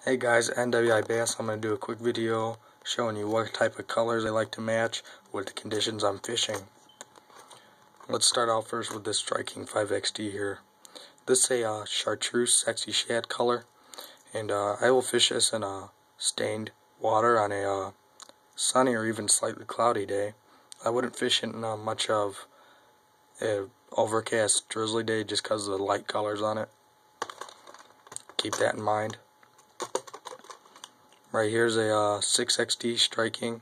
Hey guys, NWI Bass. I'm going to do a quick video showing you what type of colors I like to match with the conditions I'm fishing. Let's start out first with this striking 5XD here. This is a chartreuse sexy shad color, and I will fish this in a stained water on a sunny or even slightly cloudy day. I wouldn't fish it in much of a overcast drizzly day just because of the light colors on it. Keep that in mind. Right here's a 6XD striking,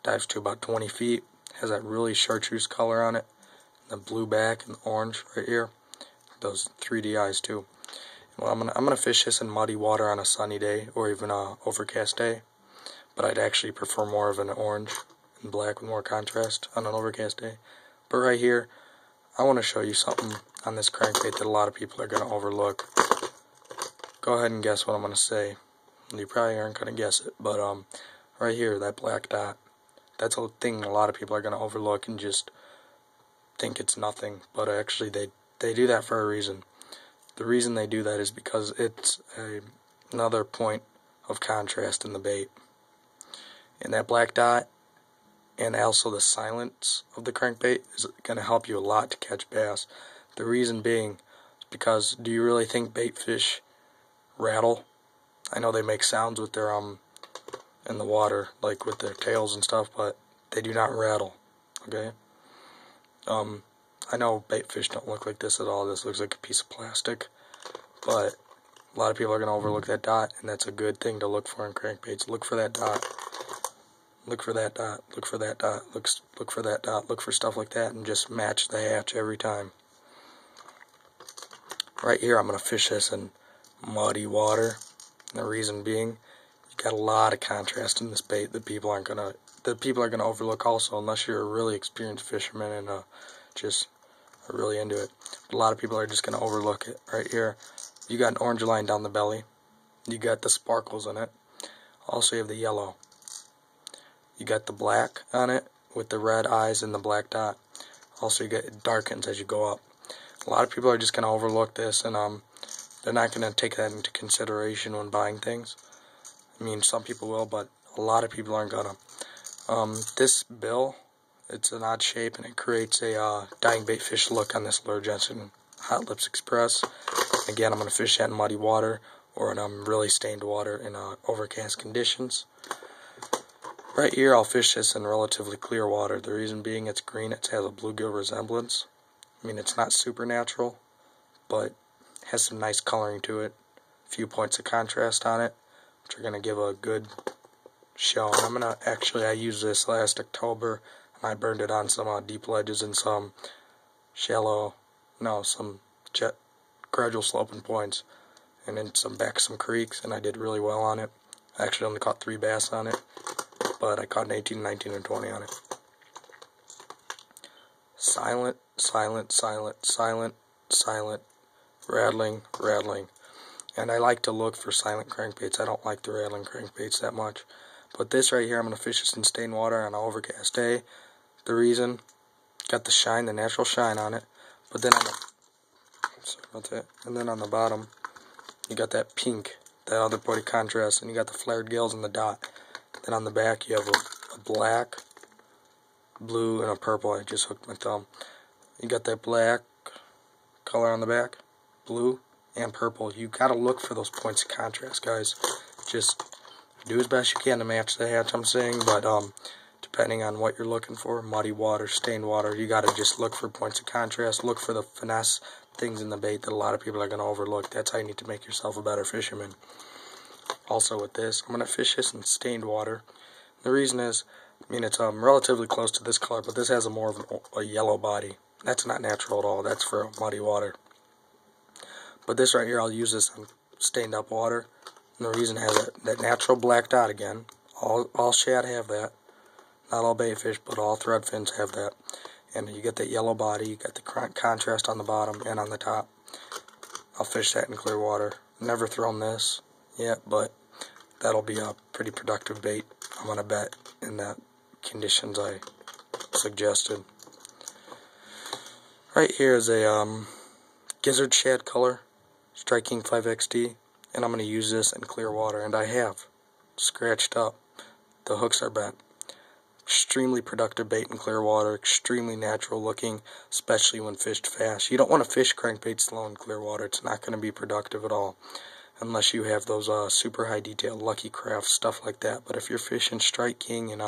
dives to about 20 feet, has that really chartreuse color on it, the blue back and the orange right here, those 3D eyes too. Well, I'm gonna fish this in muddy water on a sunny day or even a overcast day, but I'd actually prefer more of an orange and black with more contrast on an overcast day. But right here, I want to show you something on this crankbait that a lot of people are gonna overlook. Go ahead and guess what I'm gonna say. You probably aren't going to guess it, but right here, that black dot, that's a thing a lot of people are going to overlook and just think it's nothing, but actually they do that for a reason. The reason they do that is because it's another point of contrast in the bait. And that black dot and also the silence of the crankbait is going to help you a lot to catch bass. The reason being is because, do you really think bait fish rattle? I know they make sounds with their in the water, like with their tails and stuff, but they do not rattle. Okay. I know bait fish don't look like this at all. This looks like a piece of plastic, but a lot of people are gonna overlook that dot, and that's a good thing to look for in crankbaits. Look for that dot. Look for that dot. Look for that dot. Look for that dot. Look for stuff like that, and just match the hatch every time. Right here, I'm gonna fish this in muddy water. And the reason being, you got a lot of contrast in this bait that people are gonna overlook also, unless you're a really experienced fisherman and just are really into it. But a lot of people are just gonna overlook it. Right here, you got an orange line down the belly. You got the sparkles in it. Also, you have the yellow. You got the black on it with the red eyes and the black dot. Also, you get it darkens as you go up. A lot of people are just gonna overlook this, and they're not going to take that into consideration when buying things. I mean, some people will, but a lot of people aren't going to. This bill, it's an odd shape, and it creates a dying bait fish look on this Lure Jensen Hot Lips Express. Again, I'm going to fish that in muddy water or in really stained water in overcast conditions. Right here, I'll fish this in relatively clear water. The reason being, it's green. It has a bluegill resemblance. I mean, it's not supernatural, but has some nice coloring to it, a few points of contrast on it, which are going to give a good show. And I used this last October, and I burned it on some deep ledges and some gradual sloping points, and then some creeks, and I did really well on it. I actually only caught 3 bass on it, but I caught an 18, 19, and 20 on it. Silent, silent, silent, silent, silent. Rattling, rattling. And I like to look for silent crankbaits. I don't like the rattling crankbaits that much. But this right here, I'm going to fish this in stained water on an overcast day. The reason, got the shine, the natural shine on it. But then on the bottom, you got that pink, that other point of contrast, and you got the flared gills and the dot. Then on the back, you have a black, blue, and a purple. I just hooked my thumb. You got that black color on the back, blue and purple. You gotta look for those points of contrast, guys. Just do as best you can to match the hatch, I'm saying, but depending on what you're looking for, muddy water, stained water, you gotta just look for points of contrast. Look for the finesse things in the bait that a lot of people are gonna overlook. That's how you need to make yourself a better fisherman. Also with this, I'm gonna fish this in stained water. The reason is, I mean, it's relatively close to this color, but this has more of a yellow body. That's not natural at all. That's for muddy water. But this right here, I'll use this on stained up water. And the reason it has that natural black dot again. All shad have that. Not all bait fish, but all thread fins have that. And you get that yellow body. You got the contrast on the bottom and on the top. I'll fish that in clear water. Never thrown this yet, but that'll be a pretty productive bait, I'm going to bet, in the conditions I suggested. Right here is a gizzard shad color, striking 5XD. and I'm going to use this in clear water, and I have scratched up. The hooks are bent. Extremely productive bait in clear water, extremely natural looking, especially when fished fast. You don't want to fish crankbait slow in clear water. It's not going to be productive at all, unless you have those super high detail Lucky Craft, stuff like that. But if you're fishing Strike King and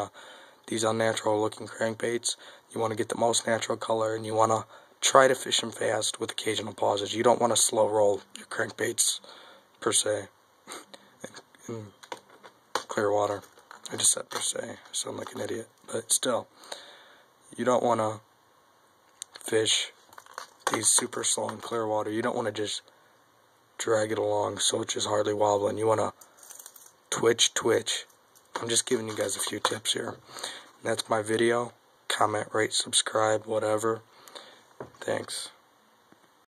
these unnatural looking crankbaits, you want to get the most natural color, and you want to try to fish them fast with occasional pauses. You don't want to slow roll your crankbaits per se in clear water. I just said per se. I sound like an idiot. But still, you don't want to fish these super slow in clear water. You don't want to just drag it along so it's just hardly wobbling. You want to twitch. I'm just giving you guys a few tips here. And that's my video. Comment, rate, subscribe, whatever. Thanks.